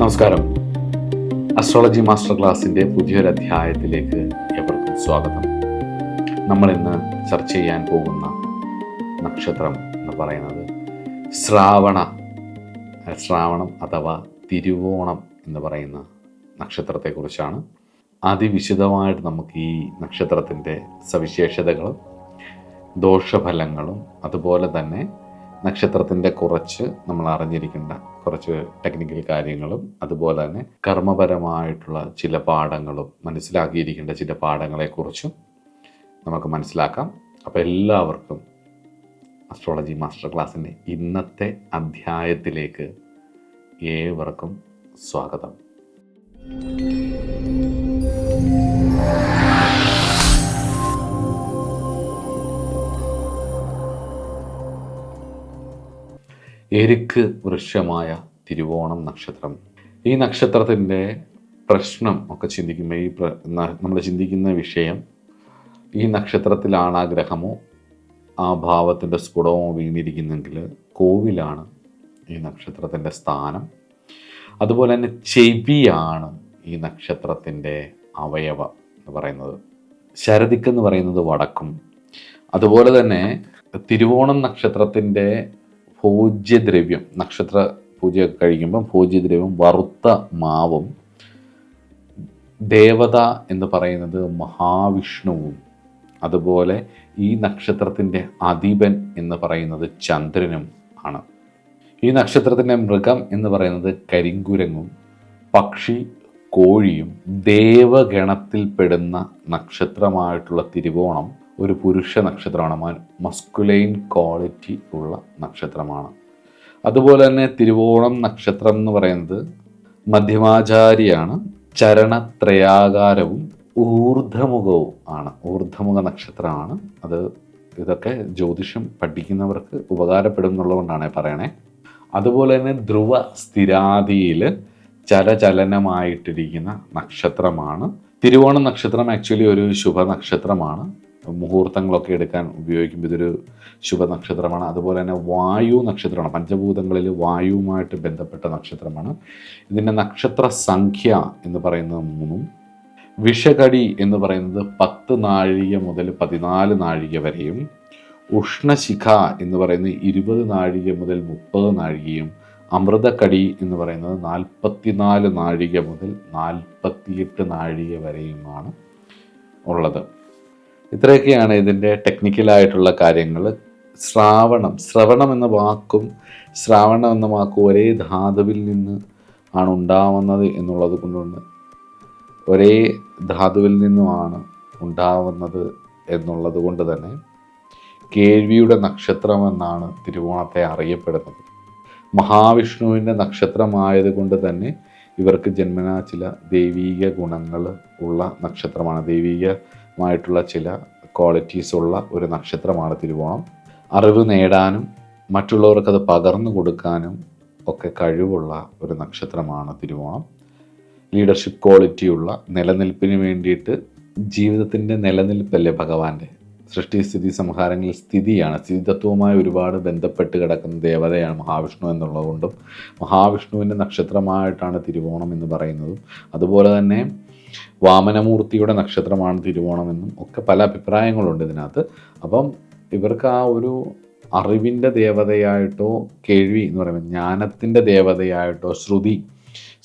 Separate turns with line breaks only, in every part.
നമസ്കാരം. Astrology master ക്ലാസ്സിൻ്റെ പുതിയൊരു അധ്യായത്തിലേക്ക് ഏവർക്കും സ്വാഗതം. നമ്മൾ ഇന്ന് ചർച്ച ചെയ്യാൻ പോകുന്ന നക്ഷത്രം എന്ന് പറയുന്നത് ശ്രാവണം അഥവാ തിരുവോണം എന്ന് പറയുന്ന നക്ഷത്രത്തെക്കുറിച്ചാണ്. അതിവിശദമായിട്ട് നമുക്ക് ഈ നക്ഷത്രത്തിൻ്റെ സവിശേഷതകളും ദോഷഫലങ്ങളും അതുപോലെ തന്നെ നക്ഷത്രത്തിൻ്റെ കുറച്ച് നമ്മൾ അറിഞ്ഞിരിക്കേണ്ട കുറച്ച് ടെക്നിക്കൽ കാര്യങ്ങളും അതുപോലെ തന്നെ കർമ്മപരമായിട്ടുള്ള ചില പാഠങ്ങളും മനസ്സിലാക്കിയിരിക്കേണ്ട ചില പാഠങ്ങളെക്കുറിച്ചും നമുക്ക് മനസ്സിലാക്കാം. അപ്പോൾ എല്ലാവർക്കും അസ്ട്രോളജി മാസ്റ്റർ ക്ലാസ്സിൻ്റെ ഇന്നത്തെ അധ്യായത്തിലേക്ക് ഏവർക്കും സ്വാഗതം. എരുക്ക് വൃക്ഷമായ തിരുവോണം നക്ഷത്രം. ഈ നക്ഷത്രത്തിൻ്റെ പ്രശ്നം ഒക്കെ ചിന്തിക്കുമ്പോൾ നമ്മൾ ചിന്തിക്കുന്ന വിഷയം, ഈ നക്ഷത്രത്തിലാണ് ആ ഗ്രഹമോ ആ ഭാവത്തിൻ്റെ സ്ഫുടമോ വീണിരിക്കുന്നെങ്കിൽ കോവിലാണ് ഈ നക്ഷത്രത്തിൻ്റെ സ്ഥാനം. അതുപോലെ തന്നെ ചെവിയാണ് ഈ നക്ഷത്രത്തിൻ്റെ അവയവം എന്ന് പറയുന്നത്. ശരദിക്കെന്ന് പറയുന്നത് വടക്കും. അതുപോലെ തന്നെ തിരുവോണം നക്ഷത്രത്തിൻ്റെ ഭോജ്യദ്രവ്യം, നക്ഷത്ര പൂജയൊക്കെ കഴിക്കുമ്പം ഭോജ്യദ്രവ്യം വറുത്ത മാവും, ദേവത എന്ന് പറയുന്നത് മഹാവിഷ്ണുവും, അതുപോലെ ഈ നക്ഷത്രത്തിൻ്റെ അധിപൻ എന്ന് പറയുന്നത് ചന്ദ്രനും ആണ്. ഈ നക്ഷത്രത്തിൻ്റെ മൃഗം എന്ന് പറയുന്നത് കരിങ്കുരങ്ങും, പക്ഷി കോഴിയും. ദേവഗണത്തിൽപ്പെടുന്ന നക്ഷത്രമായിട്ടുള്ള തിരുവോണം ഒരു പുരുഷ നക്ഷത്രമാണ്, മസ്കുലൈൻ ക്വാളിറ്റി ഉള്ള നക്ഷത്രമാണ്. അതുപോലെ തന്നെ തിരുവോണം നക്ഷത്രം എന്ന് പറയുന്നത് മധ്യമാചാരിയാണ്, ചരണത്രയാകാരവും ഊർധമുഖവും ആണ്. ഊർധമുഖ നക്ഷത്രമാണ് അത്. ഇതൊക്കെ ജ്യോതിഷം പഠിക്കുന്നവർക്ക് ഉപകാരപ്പെടും എന്നുള്ളതുകൊണ്ടാണ് പറയണേ. അതുപോലെ തന്നെ ധ്രുവ സ്ഥിരാദിയിൽ ചലചലനമായിട്ടിരിക്കുന്ന നക്ഷത്രമാണ് തിരുവോണം നക്ഷത്രം. ആക്ച്വലി ഒരു ശുഭ നക്ഷത്രമാണ്. മുഹൂർത്തങ്ങളൊക്കെ എടുക്കാൻ ഉപയോഗിക്കുമ്പോൾ ഇതൊരു ശുഭനക്ഷത്രമാണ്. അതുപോലെ തന്നെ വായു നക്ഷത്രമാണ്, പഞ്ചഭൂതങ്ങളിൽ വായുവുമായിട്ട് ബന്ധപ്പെട്ട നക്ഷത്രമാണ്. ഇതിൻ്റെ നക്ഷത്ര സംഖ്യ എന്ന് പറയുന്നത് 3. വിഷകടി എന്ന് പറയുന്നത് 10 നാഴിക മുതൽ 14 നാഴിക വരെയും, ഉഷ്ണശിഖ എന്ന് പറയുന്നത് 20 നാഴിക മുതൽ 30 നാഴികയും, അമൃതക്കടി എന്ന് പറയുന്നത് 44 നാഴിക മുതൽ 48 നാഴിക വരെയുമാണ് ഉള്ളത്. ഇത്രയൊക്കെയാണ് ഇതിൻ്റെ ടെക്നിക്കലായിട്ടുള്ള കാര്യങ്ങൾ. ശ്രവണം എന്ന വാക്കും ഒരേ ധാതുവിൽ നിന്ന് ആണ് ഉണ്ടാവുന്നത് എന്നുള്ളത് കൊണ്ടുണ്ട്, ഒരേ ധാതുവിൽ നിന്നുമാണ് ഉണ്ടാവുന്നത് എന്നുള്ളത് കൊണ്ട് തന്നെ കേൾവിയുടെ നക്ഷത്രമെന്നാണ് തിരുവോണത്തെ അറിയപ്പെടുന്നത്. മഹാവിഷ്ണുവിൻ്റെ നക്ഷത്രമായത് കൊണ്ട് തന്നെ ഇവർക്ക് ജന്മനാ ചില ദൈവീക ഗുണങ്ങൾ ഉള്ള നക്ഷത്രമാണ്, ദൈവീകമായിട്ടുള്ള ചില ക്വാളിറ്റീസ് ഉള്ള ഒരു നക്ഷത്രമാണ് തിരുവോണം. അറിവ് നേടാനും മറ്റുള്ളവർക്കത് പകർന്നു കൊടുക്കാനും ഒക്കെ കഴിവുള്ള ഒരു നക്ഷത്രമാണ് തിരുവോണം. ലീഡർഷിപ്പ് ക്വാളിറ്റിയുള്ള, നിലനിൽപ്പിന് വേണ്ടിയിട്ട്, ജീവിതത്തിൻ്റെ നിലനിൽപ്പല്ലേ ഭഗവാന്റെ സൃഷ്ടിസ്ഥിതി സംഹാരങ്ങളിൽ സ്ഥിതിയാണ്, സ്ഥിതിതത്വവുമായി ഒരുപാട് ബന്ധപ്പെട്ട് കിടക്കുന്ന ദേവതയാണ് മഹാവിഷ്ണു എന്നുള്ളതുകൊണ്ടും മഹാവിഷ്ണുവിൻ്റെ നക്ഷത്രമായിട്ടാണ് തിരുവോണം എന്ന് പറയുന്നതും, അതുപോലെ തന്നെ വാമനമൂർത്തിയുടെ നക്ഷത്രമാണ് തിരുവോണമെന്നും ഒക്കെ പല അഭിപ്രായങ്ങളുണ്ട് ഇതിനകത്ത്. അപ്പം ഇവർക്ക് ആ ഒരു അറിവിൻ്റെ ദേവതയായിട്ടോ, കേൾവി എന്ന് പറയുമ്പോൾ ജ്ഞാനത്തിൻ്റെ ദേവതയായിട്ടോ,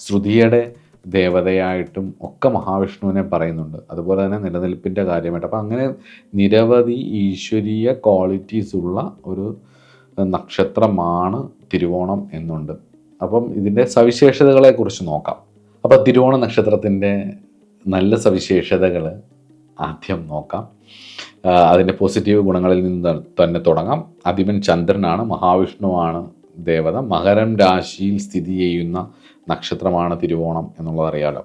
ശ്രുതിയുടെ ദേവതയായിട്ടും ഒക്കെ മഹാവിഷ്ണുവിനെ പറയുന്നുണ്ട്. അതുപോലെ തന്നെ നിലനിൽപ്പിൻ്റെ കാര്യമായിട്ട്. അപ്പം അങ്ങനെ നിരവധി ഈശ്വരീയ ക്വാളിറ്റീസ് ഉള്ള ഒരു നക്ഷത്രമാണ് തിരുവോണം എന്നുണ്ട്. അപ്പം ഇതിൻ്റെ സവിശേഷതകളെക്കുറിച്ച് നോക്കാം. അപ്പോൾ തിരുവോണ നക്ഷത്രത്തിൻ്റെ നല്ല സവിശേഷതകൾ ആദ്യം നോക്കാം. അതിൻ്റെ പോസിറ്റീവ് ഗുണങ്ങളിൽ നിന്ന് തന്നെ തുടങ്ങാം. അധിപൻ ചന്ദ്രനാണ്, മഹാവിഷ്ണുവാണ് ദേവത. മകരം രാശിയിൽ സ്ഥിതി ചെയ്യുന്ന നക്ഷത്രമാണ് തിരുവോണം എന്നുള്ളത് അറിയാലോ.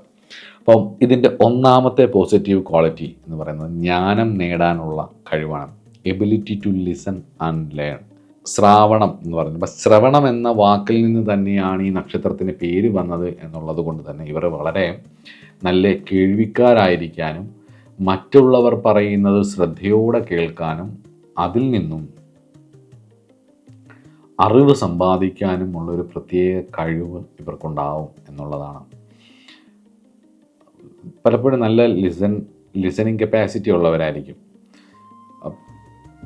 അപ്പം ഇതിൻ്റെ ഒന്നാമത്തെ പോസിറ്റീവ് ക്വാളിറ്റി എന്ന് പറയുന്നത് ജ്ഞാനം നേടാനുള്ള കഴിവാണ്, ability to listen and learn. ശ്രാവണം എന്ന് പറയുന്നത്, അപ്പം ശ്രവണം എന്ന വാക്കിൽ നിന്ന് തന്നെയാണ് ഈ നക്ഷത്രത്തിന് പേര് വന്നത് എന്നുള്ളത് കൊണ്ട് തന്നെ ഇവർ വളരെ നല്ല കേൾവിക്കാരായിരിക്കാനും മറ്റുള്ളവർ പറയുന്നത് ശ്രദ്ധയോടെ കേൾക്കാനും അതിൽ നിന്നും അറിവ് സമ്പാദിക്കാനും ഉള്ളൊരു പ്രത്യേക കഴിവ് ഇവർക്കുണ്ടാവും എന്നുള്ളതാണ്. പലപ്പോഴും നല്ല ലിസണിങ് കപ്പാസിറ്റി ഉള്ളവരായിരിക്കും,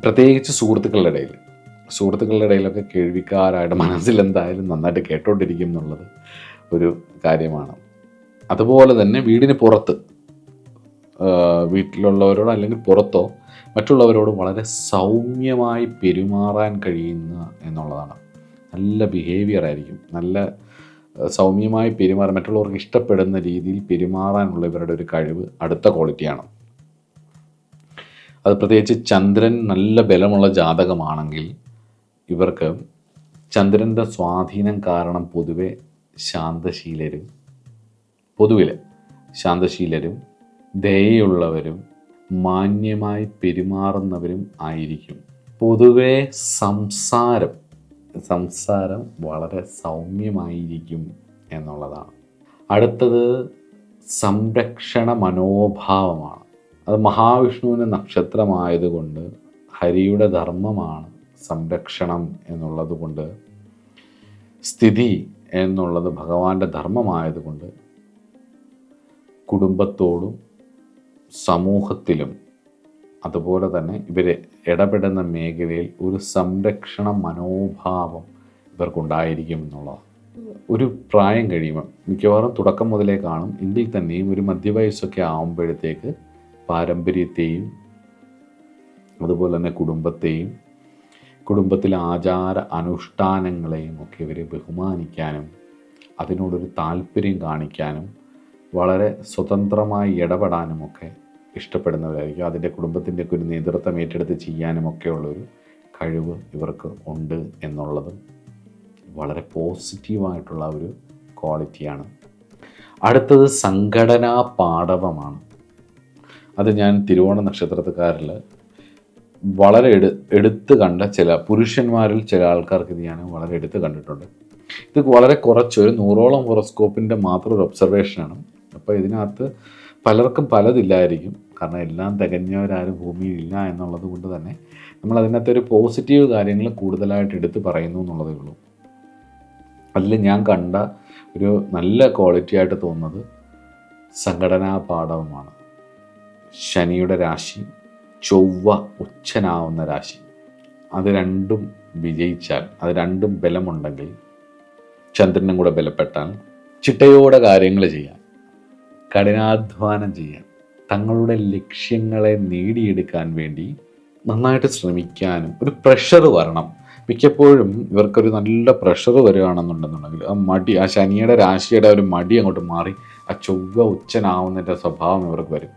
പ്രത്യേകിച്ച് സുഹൃത്തുക്കളുടെ ഇടയിലൊക്കെ കേൾവിക്കാരായിട്ട് മനസ്സിലെന്തായാലും നന്നായിട്ട് കേട്ടോണ്ടിരിക്കും എന്നുള്ളത് ഒരു കാര്യമാണ്. അതുപോലെ തന്നെ വീടിന് പുറത്ത്, വീട്ടിലുള്ളവരോടോ അല്ലെങ്കിൽ പുറത്തോ മറ്റുള്ളവരോട് വളരെ സൗമ്യമായി പെരുമാറാൻ കഴിയുന്ന എന്നുള്ളതാണ്. നല്ല ബിഹേവിയർ ആയിരിക്കും, നല്ല സൗമ്യമായി പെരുമാറാൻ, മറ്റുള്ളവർക്ക് ഇഷ്ടപ്പെടുന്ന രീതിയിൽ പെരുമാറാനുള്ള ഇവരുടെ ഒരു കഴിവ് അടുത്ത ക്വാളിറ്റിയാണ്. അത് പ്രത്യേകിച്ച് ചന്ദ്രൻ നല്ല ബലമുള്ള ജാതകമാണെങ്കിൽ ഇവർക്ക് ചന്ദ്രൻ്റെ സ്വാധീനം കാരണം പൊതുവിൽ ശാന്തശീലരും ദയയുള്ളവരും മാന്യമായി പെരുമാറുന്നവരും ആയിരിക്കും. പൊതുവെ സംസാരം വളരെ സൗമ്യമായിരിക്കും എന്നുള്ളതാണ്. അടുത്തത് സംരക്ഷണ മനോഭാവമാണ്. അത് മഹാവിഷ്ണുവിൻ്റെ നക്ഷത്രമായതുകൊണ്ട് ഹരിയുടെ ധർമ്മമാണ് സംരക്ഷണം എന്നുള്ളത് കൊണ്ട്, സ്ഥിതി എന്നുള്ളത് ഭഗവാന്റെ ധർമ്മമായതുകൊണ്ട് കുടുംബത്തോടും സമൂഹത്തിലും അതുപോലെ തന്നെ ഇവർ ഇടപെടുന്ന മേഖലയിൽ ഒരു സംരക്ഷണ മനോഭാവം ഇവർക്കുണ്ടായിരിക്കും എന്നുള്ളതാണ്. ഒരു പ്രായം കഴിയുമ്പോൾ, മിക്കവാറും തുടക്കം മുതലേ കാണും, എങ്കിൽ തന്നെയും ഒരു മധ്യവയസ്സൊക്കെ ആകുമ്പോഴത്തേക്ക് പാരമ്പര്യത്തെയും അതുപോലെ തന്നെ കുടുംബത്തിലെ ആചാര അനുഷ്ഠാനങ്ങളെയും ഒക്കെ ഇവർ ബഹുമാനിക്കാനും അതിനോടൊരു താല്പര്യം കാണിക്കാനും വളരെ സ്വതന്ത്രമായി ഇടപെടാനുമൊക്കെ ഇഷ്ടപ്പെടുന്നവരായിരിക്കും. അതിൻ്റെ കുടുംബത്തിൻ്റെ ഒക്കെ ഒരു നേതൃത്വം ഏറ്റെടുത്ത് ചെയ്യാനുമൊക്കെ ഉള്ളൊരു കഴിവ് ഇവർക്ക് ഉണ്ട് എന്നുള്ളതും വളരെ പോസിറ്റീവായിട്ടുള്ള ഒരു ക്വാളിറ്റിയാണ്. അടുത്തത് സംഘടനാ പാടവമാണ്. അത് ഞാൻ തിരുവോണ നക്ഷത്രക്കാരിൽ വളരെ എടുത്ത് കണ്ട പുരുഷന്മാരിൽ ചില ആൾക്കാർക്ക് ഇത് ഞാൻ വളരെ എടുത്ത് കണ്ടിട്ടുണ്ട്. ഇത് വളരെ കുറച്ചൊരു 100ഓളം ഹൊറോസ്കോപ്പിൻ്റെ മാത്രം ഒരു ഒബ്സർവേഷനാണ്. അപ്പോൾ ഇതിനകത്ത് പലർക്കും പലതില്ലായിരിക്കും, കാരണം എല്ലാം തികഞ്ഞവരാരും ഭൂമിയിലില്ല എന്നുള്ളത് കൊണ്ട് തന്നെ നമ്മൾ അതിനകത്ത് ഒരു പോസിറ്റീവ് കാര്യങ്ങൾ കൂടുതലായിട്ട് എടുത്ത് പറയുന്നു എന്നുള്ളതേ ഉള്ളൂ. അതിൽ ഞാൻ കണ്ട ഒരു നല്ല ക്വാളിറ്റി ആയിട്ട് തോന്നുന്നത് സംഘടനാ പാഠവമാണ്. ശനിയുടെ രാശി, ചൊവ്വ ഉച്ചനാവുന്ന രാശി, അത് രണ്ടും വിജയിച്ചാൽ, അത് രണ്ടും ബലമുണ്ടെങ്കിൽ, ചന്ദ്രനും കൂടെ ബലപ്പെട്ടാൽ ചിട്ടയോടെ കാര്യങ്ങൾ ചെയ്യാൻ, കഠിനാധ്വാനം ചെയ്യാൻ, തങ്ങളുടെ ലക്ഷ്യങ്ങളെ നേടിയെടുക്കാൻ വേണ്ടി നന്നായിട്ട് ശ്രമിക്കാനും ഒരു പ്രഷർ വരണം. മിക്കപ്പോഴും ഇവർക്കൊരു നല്ല പ്രഷർ വരികയാണെന്നുണ്ടെന്നുണ്ടെങ്കിൽ ആ ശനിയുടെ രാശിയുടെ ഒരു മടി അങ്ങോട്ട് മാറി ആ ചൊവ്വ ഉച്ചനാവുന്നതിൻ്റെ സ്വഭാവം ഇവർക്ക് വരും.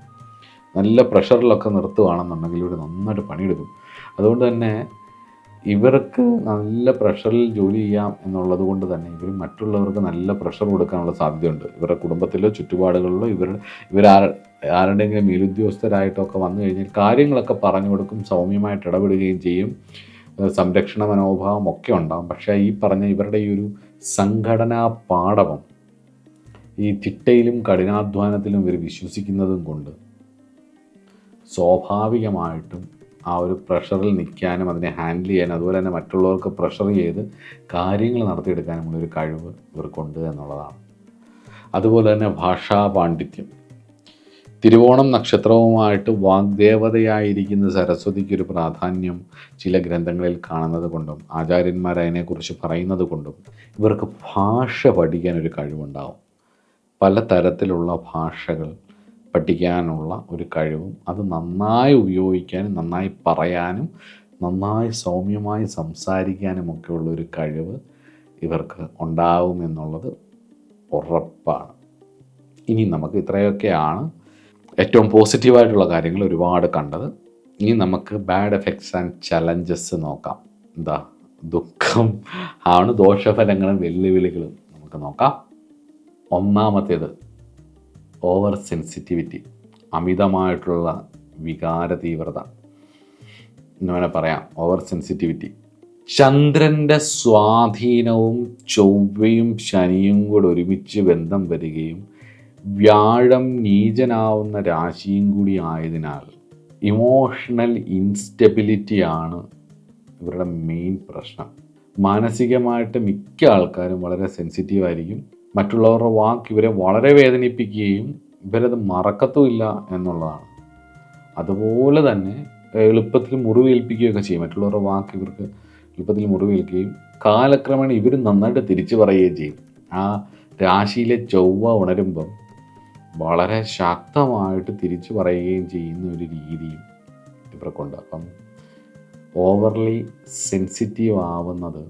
നല്ല പ്രഷറിലൊക്കെ നിർത്തുകയാണെന്നുണ്ടെങ്കിൽ ഇവർ നന്നായിട്ട് പണിയെടുക്കും. അതുകൊണ്ട് തന്നെ ഇവർക്ക് നല്ല പ്രഷറിൽ ജോലി ചെയ്യാം എന്നുള്ളത് കൊണ്ട് തന്നെ ഇവർ മറ്റുള്ളവർക്ക് നല്ല പ്രഷർ കൊടുക്കാനുള്ള സാധ്യതയുണ്ട്. ഇവരുടെ കുടുംബത്തിലോ ചുറ്റുപാടുകളിലോ ഇവർ ആരുടെയെങ്കിലും മേലുദ്യോഗസ്ഥരായിട്ടൊക്കെ വന്നു കഴിഞ്ഞാൽ കാര്യങ്ങളൊക്കെ പറഞ്ഞു കൊടുക്കും, സൗമ്യമായിട്ട് ഇടപെടുകയും ചെയ്യും, സംരക്ഷണ മനോഭാവം ഒക്കെ ഉണ്ടാകും. പക്ഷേ ഈ പറഞ്ഞ ഇവരുടെ ഈ ഒരു സംഘടനാ പാടവം, ഈ ചിട്ടയിലും കഠിനാധ്വാനത്തിലും ഇവർ വിശ്വസിക്കുന്നതും കൊണ്ട് സ്വാഭാവികമായിട്ടും ആ ഒരു പ്രഷറിൽ നിൽക്കാനും അതിനെ ഹാൻഡിൽ ചെയ്യാനും അതുപോലെ തന്നെ മറ്റുള്ളവർക്ക് പ്രഷർ ചെയ്ത് കാര്യങ്ങൾ നടത്തിയെടുക്കാനുമുള്ളൊരു കഴിവ് ഇവർക്കുണ്ട് എന്നുള്ളതാണ്. അതുപോലെ തന്നെ ഭാഷാ പാണ്ഡിത്യം. തിരുവോണം നക്ഷത്രവുമായിട്ട് വാഗ്ദേവതയായിരിക്കുന്ന സരസ്വതിക്കൊരു പ്രാധാന്യം ചില ഗ്രന്ഥങ്ങളിൽ കാണുന്നത് കൊണ്ടും ആചാര്യന്മാർ അതിനെക്കുറിച്ച് പറയുന്നത് കൊണ്ടും ഇവർക്ക് ഭാഷ പഠിക്കാനൊരു കഴിവുണ്ടാവും. പല തരത്തിലുള്ള ഭാഷകൾ പഠിക്കാനുള്ള ഒരു കഴിവും അത് നന്നായി ഉപയോഗിക്കാനും നന്നായി പറയാനും നന്നായി സൗമ്യമായി സംസാരിക്കാനുമൊക്കെ ഉള്ളൊരു കഴിവ് ഇവർക്ക് ഉണ്ടാവുമെന്നുള്ളത് ഉറപ്പാണ്. ഇനി നമുക്ക് ഇത്രയൊക്കെയാണ് ഏറ്റവും പോസിറ്റീവായിട്ടുള്ള കാര്യങ്ങൾ ഒരുപാട് കണ്ടത്. ഇനി നമുക്ക് ബാഡ് എഫക്ട്സ് ആൻഡ് ചലഞ്ചസ് നോക്കാം. ദുഃഖം ആണ്, ദോഷഫലങ്ങളും വെല്ലുവിളികളും നമുക്ക് നോക്കാം. ഒന്നാമത്തേത് ഓവർ സെൻസിറ്റിവിറ്റി, അമിതമായിട്ടുള്ള വികാര തീവ്രത എന്ന് വേണേൽ പറയാം. ഓവർ സെൻസിറ്റിവിറ്റി, ചന്ദ്രൻ്റെ സ്വാധീനവും ചൊവ്വയും ശനിയും കൂടെ ഒരുമിച്ച് ബന്ധം വരികയും വ്യാഴം നീചനാവുന്ന രാശിയും കൂടി ആയതിനാൽ ഇമോഷണൽ ഇൻസ്റ്റെബിലിറ്റിയാണ് ഇവരുടെ മെയിൻ പ്രശ്നം. മാനസികമായിട്ട് മിക്ക ആൾക്കാരും വളരെ സെൻസിറ്റീവ് ആയിരിക്കും. മറ്റുള്ളവരുടെ വാക്ക് ഇവരെ വളരെ വേദനിപ്പിക്കുകയും ഇവരത് മറക്കത്തുമില്ല എന്നുള്ളതാണ്. അതുപോലെ തന്നെ എളുപ്പത്തിൽ മുറിവേൽപ്പിക്കുകയൊക്കെ ചെയ്യും. മറ്റുള്ളവരുടെ വാക്ക് ഇവർക്ക് എളുപ്പത്തിൽ മുറിവേൽക്കുകയും കാലക്രമേണ ഇവർ നന്നായിട്ട് തിരിച്ചു പറയുകയും ചെയ്യും. ആ രാശിയിലെ ചൊവ്വ ഉണരുമ്പം വളരെ ശക്തമായിട്ട് തിരിച്ചു പറയുകയും ചെയ്യുന്ന ഒരു രീതിയും ഇവർക്കുണ്ട്. അപ്പം ഓവർലി സെൻസിറ്റീവ് ആവുന്നത്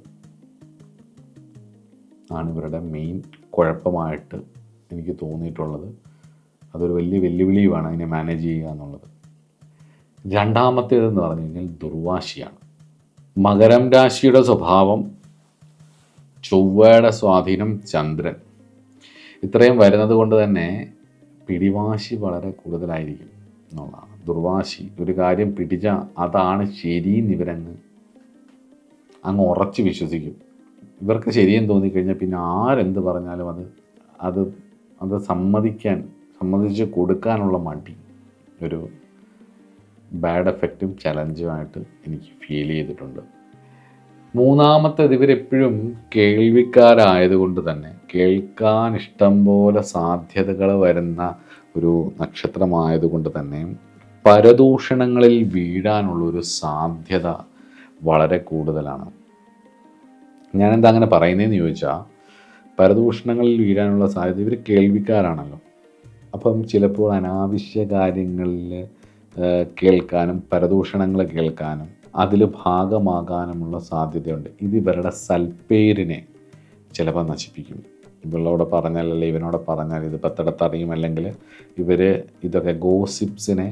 ആണ് ഇവരുടെ മെയിൻ കുഴപ്പമായിട്ട് എനിക്ക് തോന്നിയിട്ടുള്ളത്. അതൊരു വലിയ വെല്ലുവിളിയുമാണ് അതിനെ മാനേജ് ചെയ്യുക എന്നുള്ളത്. രണ്ടാമത്തേതെന്ന് പറഞ്ഞു കഴിഞ്ഞാൽ ദുർവാശിയാണ്. മകരം രാശിയുടെ സ്വഭാവം, ചൊവ്വയുടെ സ്വാധീനം, ചന്ദ്രൻ ഇത്രയും വരുന്നത് കൊണ്ട് തന്നെ പിടിവാശി വളരെ കൂടുതലായിരിക്കും എന്നുള്ളതാണ്. ദുർവാശി, ഒരു കാര്യം പിടിച്ചാൽ അതാണ് ശരിയെന്ന് ഇവരങ്ങ് ഉറച്ച് വിശ്വസിക്കും. ഇവർക്ക് ശരിയെന്ന് തോന്നിക്കഴിഞ്ഞാൽ പിന്നെ ആരെന്ത് പറഞ്ഞാലും അത് സമ്മതിച്ച് കൊടുക്കാനുള്ള മടി ഒരു ബാഡ് എഫക്റ്റും ചലഞ്ചുമായിട്ട് എനിക്ക് ഫീൽ ചെയ്തിട്ടുണ്ട്. മൂന്നാമത്തേത്, ഇവരെപ്പോഴും കേൾവിക്കാരായതുകൊണ്ട് തന്നെ കേൾക്കാൻ ഇഷ്ടം പോലെ സാധ്യതകൾ വരുന്ന ഒരു നക്ഷത്രമായതുകൊണ്ട് തന്നെ പരദൂഷണങ്ങളിൽ വീഴാനുള്ളൊരു സാധ്യത വളരെ കൂടുതലാണ്. ഞാനെന്താ അങ്ങനെ പറയുന്നതെന്ന് ചോദിച്ചാൽ, പരദൂഷണങ്ങളിൽ വീഴാനുള്ള സാധ്യത, ഇവർ കേൾവിക്കാരാണല്ലോ. അപ്പം ചിലപ്പോൾ അനാവശ്യ കാര്യങ്ങളിൽ കേൾക്കാനും പരദൂഷണങ്ങൾ കേൾക്കാനും അതിൽ ഭാഗമാകാനുമുള്ള സാധ്യതയുണ്ട്. ഇത് ഇവരുടെ സൽപ്പേരിനെ ചിലപ്പോൾ നശിപ്പിക്കും. ഇവളോട് പറഞ്ഞാൽ, അല്ലെങ്കിൽ ഇവനോട് പറഞ്ഞാൽ ഇത് പത്തിടത്തറിയും, അല്ലെങ്കിൽ ഇവർ ഇതൊക്കെ ഗോസിപ്സിനെ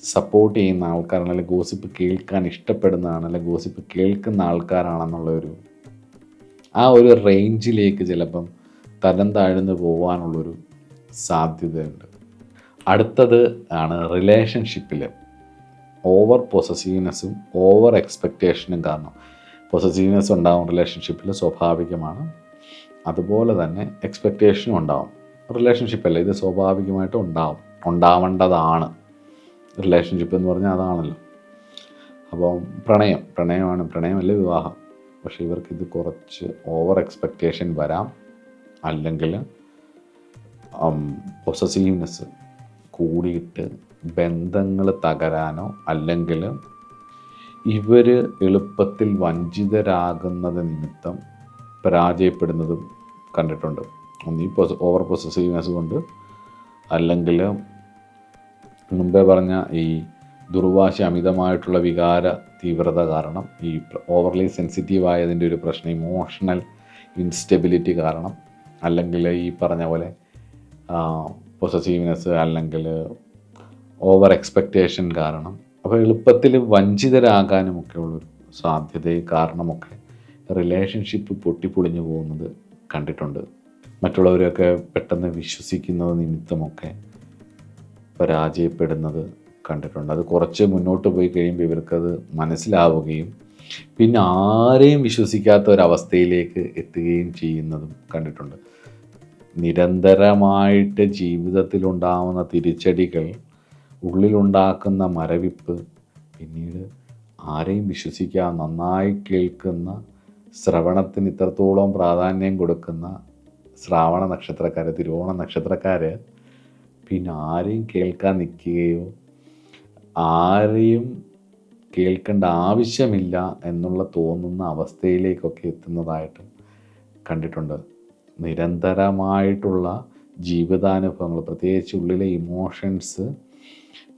സപ്പോർട്ട് ചെയ്യുന്ന ആൾക്കാരാണ്, അല്ലെങ്കിൽ ഗോസിപ്പ് കേൾക്കാൻ ഇഷ്ടപ്പെടുന്നതാണ്, അല്ലെങ്കിൽ ഗോസിപ്പ് കേൾക്കുന്ന ആൾക്കാരാണെന്നുള്ളൊരു ആ ഒരു റേഞ്ചിലേക്ക് ചിലപ്പം തരം താഴ്ന്നു പോകാനുള്ളൊരു സാധ്യതയുണ്ട്. അടുത്തത് ആണ് റിലേഷൻഷിപ്പിൽ ഓവർ പൊസസീവ്നെസ്സും ഓവർ എക്സ്പെക്റ്റേഷനും കാരണം. പൊസസീവ്നെസ് ഉണ്ടാവും റിലേഷൻഷിപ്പിൽ, സ്വാഭാവികമാണ്. അതുപോലെ തന്നെ എക്സ്പെക്റ്റേഷനും ഉണ്ടാവും. റിലേഷൻഷിപ്പല്ല, ഇത് സ്വാഭാവികമായിട്ട് ഉണ്ടാവേണ്ടതാണ്. റിലേഷൻഷിപ്പ് എന്ന് പറഞ്ഞാൽ അതാണല്ലോ. അപ്പം പ്രണയമല്ല വിവാഹം. പക്ഷേ ഇവർക്കിത് കുറച്ച് ഓവർ എക്സ്പെക്റ്റേഷൻ വരാം, അല്ലെങ്കിൽ പൊസസീവ്നെസ് കൂടിയിട്ട് ബന്ധങ്ങൾ തകരാനോ, അല്ലെങ്കിൽ ഇവർ എളുപ്പത്തിൽ വഞ്ചിതരാകുന്നത് നിമിത്തം പരാജയപ്പെടുന്നതും കണ്ടിട്ടുണ്ട്. ഒന്നീ ഓവർ പൊസസീവ്നെസ് കൊണ്ട്, അല്ലെങ്കിൽ മുമ്പേ പറഞ്ഞ ഈ ദുർവാശി, അമിതമായിട്ടുള്ള വികാര തീവ്രത കാരണം, ഈ ഓവർലി സെൻസിറ്റീവ് ആയതിൻ്റെ ഒരു പ്രശ്നം, ഇമോഷണൽ ഇൻസ്റ്റെബിലിറ്റി കാരണം, അല്ലെങ്കിൽ ഈ പറഞ്ഞ പോലെ പൊസസീവ്നെസ്, അല്ലെങ്കിൽ ഓവർ എക്സ്പെക്റ്റേഷൻ കാരണം. അപ്പോൾ എളുപ്പത്തിൽ വഞ്ചിതരാകാനുമൊക്കെ ഉള്ളൊരു സാധ്യതയെ കാരണമൊക്കെ റിലേഷൻഷിപ്പ് പൊട്ടിപ്പൊളിഞ്ഞു പോകുന്നത് കണ്ടിട്ടുണ്ട്. മറ്റുള്ളവരെയൊക്കെ പെട്ടെന്ന് വിശ്വസിക്കുന്നത് നിമിത്തമൊക്കെ പരാജയപ്പെടുന്നത് കണ്ടിട്ടുണ്ട്. അത് കുറച്ച് മുന്നോട്ട് പോയി കഴിയുമ്പോൾ ഇവർക്കത് മനസ്സിലാവുകയും പിന്നെ ആരെയും വിശ്വസിക്കാത്ത ഒരവസ്ഥയിലേക്ക് എത്തുകയും ചെയ്യുന്നതും കണ്ടിട്ടുണ്ട്. നിരന്തരമായിട്ട് ജീവിതത്തിലുണ്ടാവുന്ന തിരിച്ചടികൾ, ഉള്ളിലുണ്ടാക്കുന്ന മരവിപ്പ്, പിന്നീട് ആരെയും വിശ്വസിക്കാൻ നന്നായി കേൾക്കുന്ന, ശ്രവണത്തിന് ഇത്രത്തോളം പ്രാധാന്യം കൊടുക്കുന്ന ശ്രാവണ നക്ഷത്രക്കാർ, തിരുവോണ നക്ഷത്രക്കാർ പിന്നെ ആരെയും കേൾക്കാൻ നിൽക്കുകയോ ആരെയും കേൾക്കേണ്ട ആവശ്യമില്ല എന്നുള്ള തോന്നുന്ന അവസ്ഥയിലേക്കൊക്കെ എത്തുന്നതായിട്ട് കണ്ടിട്ടുണ്ട്. നിരന്തരമായിട്ടുള്ള ജീവിതാനുഭവങ്ങൾ, പ്രത്യേകിച്ച് ഉള്ളിലെ ഇമോഷൻസ്